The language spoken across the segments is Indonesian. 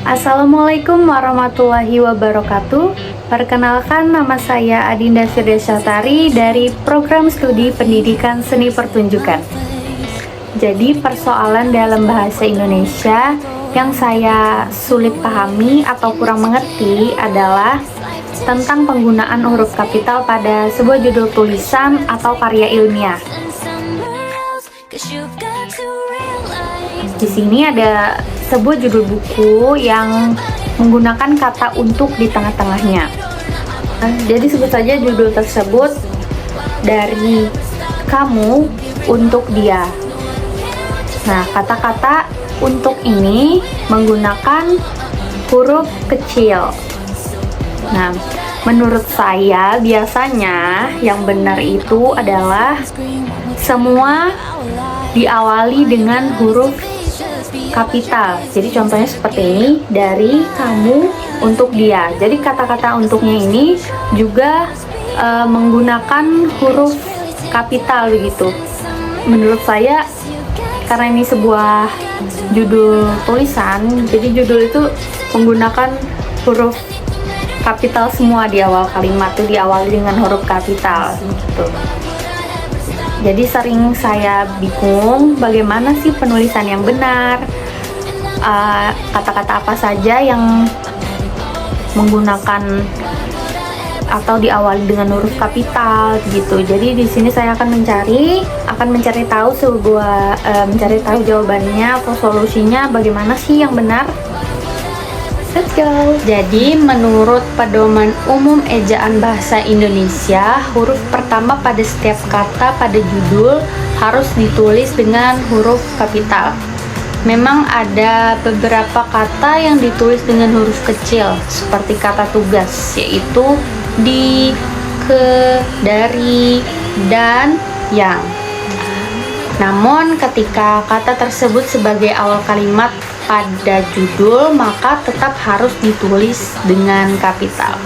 Assalamualaikum warahmatullahi wabarakatuh. Perkenalkan, nama saya Adinda Firdausyatari dari Program Studi Pendidikan Seni Pertunjukan. Jadi persoalan dalam bahasa Indonesia yang saya sulit pahami atau kurang mengerti adalah tentang penggunaan huruf kapital pada sebuah judul tulisan atau karya ilmiah. Di sini ada sebuah judul buku yang menggunakan kata untuk di tengah-tengahnya. Jadi sebut saja judul tersebut dari kamu untuk dia. Nah, kata-kata untuk ini menggunakan huruf kecil. Nah, menurut saya biasanya yang benar itu adalah semua diawali dengan huruf kapital. Jadi contohnya seperti ini, dari kamu untuk dia. Jadi kata-kata untuknya ini juga menggunakan huruf kapital begitu. Menurut saya, karena ini sebuah judul tulisan, jadi judul itu menggunakan huruf kapital semua di awal kalimat, itu diawali dengan huruf kapital gitu. Jadi sering saya bingung bagaimana sih penulisan yang benar, kata-kata apa saja yang menggunakan atau diawali dengan huruf kapital gitu. Jadi di sini saya akan mencari tahu mencari tahu jawabannya atau solusinya bagaimana sih yang benar. Let's go. Jadi menurut Pedoman Umum Ejaan Bahasa Indonesia, huruf pertama pada setiap kata pada judul harus ditulis dengan huruf kapital. Memang ada beberapa kata yang ditulis dengan huruf kecil, seperti kata tugas, yaitu di, ke, dari, dan, yang. Namun ketika kata tersebut sebagai awal kalimat pada judul, maka tetap harus ditulis dengan kapital.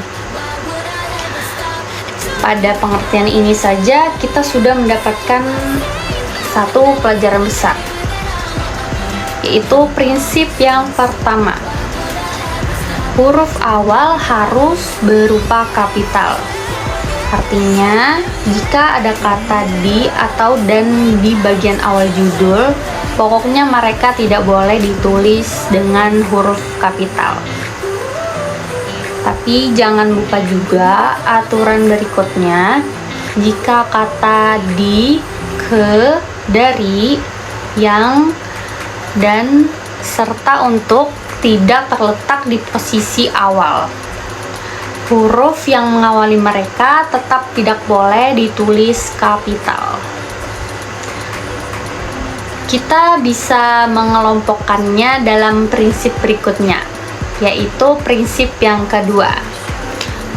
Pada pengertian ini saja kita sudah mendapatkan satu pelajaran besar, yaitu prinsip yang pertama. Huruf awal harus berupa kapital. Artinya, jika ada kata di atau dan di bagian awal judul, pokoknya mereka tidak boleh ditulis dengan huruf kapital. Tapi jangan lupa juga aturan berikutnya. Jika kata di, ke, dari, yang, dan, serta untuk tidak terletak di posisi awal, huruf yang mengawali mereka tetap tidak boleh ditulis kapital. Kita bisa mengelompokkannya dalam prinsip berikutnya, yaitu prinsip yang kedua.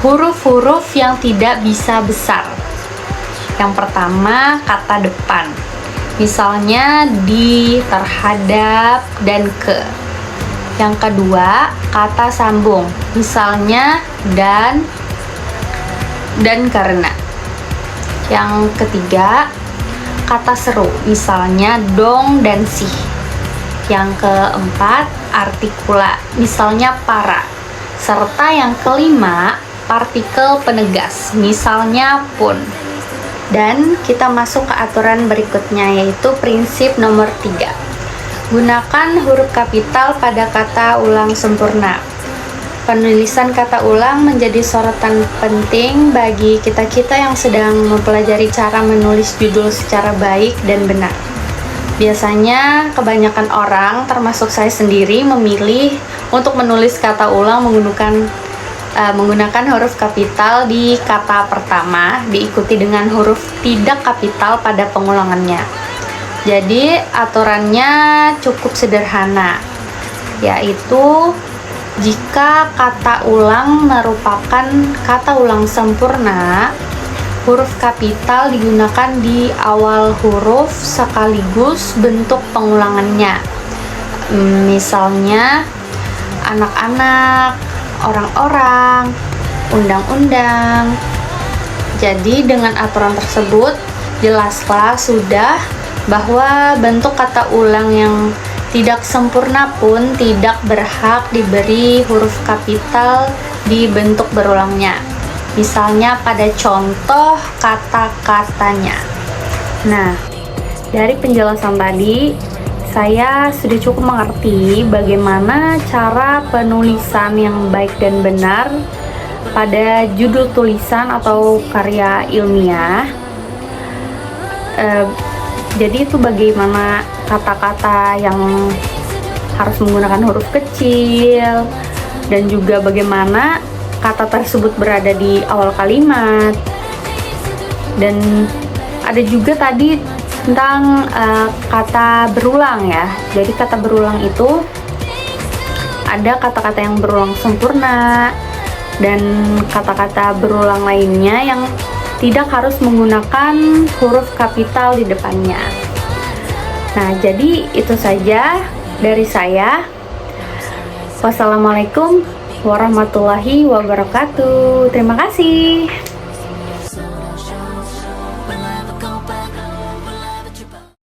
Huruf-huruf yang tidak bisa besar. Yang pertama, kata depan. Misalnya di, terhadap, dan ke. Yang kedua, kata sambung. Misalnya dan karena. Yang ketiga, kata seru, misalnya dong dan sih. Yang keempat, artikula, misalnya para. Serta yang kelima, partikel penegas, misalnya pun. Dan kita masuk ke aturan berikutnya, yaitu prinsip nomor 3. Gunakan huruf kapital pada kata ulang sempurna. Penulisan kata ulang menjadi sorotan penting bagi kita-kita yang sedang mempelajari cara menulis judul secara baik dan benar. Biasanya kebanyakan orang, termasuk saya sendiri, memilih untuk menulis kata ulang menggunakan huruf kapital di kata pertama, diikuti dengan huruf tidak kapital pada pengulangannya. Jadi aturannya cukup sederhana, yaitu jika kata ulang merupakan kata ulang sempurna, huruf kapital digunakan di awal huruf sekaligus bentuk pengulangannya. Misalnya anak-anak, orang-orang, undang-undang. Jadi dengan aturan tersebut jelaslah sudah bahwa bentuk kata ulang yang Tidak sempurna pun tidak berhak diberi huruf kapital di bentuk berulangnya. Misalnya pada contoh kata-katanya. Nah, dari penjelasan tadi, saya sudah cukup mengerti bagaimana cara penulisan yang baik dan benar pada judul tulisan atau karya ilmiah. Jadi itu bagaimana kata-kata yang harus menggunakan huruf kecil, dan juga bagaimana kata tersebut berada di awal kalimat. Dan ada juga tadi tentang kata berulang ya. Jadi kata berulang itu ada kata-kata yang berulang sempurna dan kata-kata berulang lainnya yang tidak harus menggunakan huruf kapital di depannya. Nah, jadi itu saja dari saya. Wassalamualaikum warahmatullahi wabarakatuh. Terima kasih.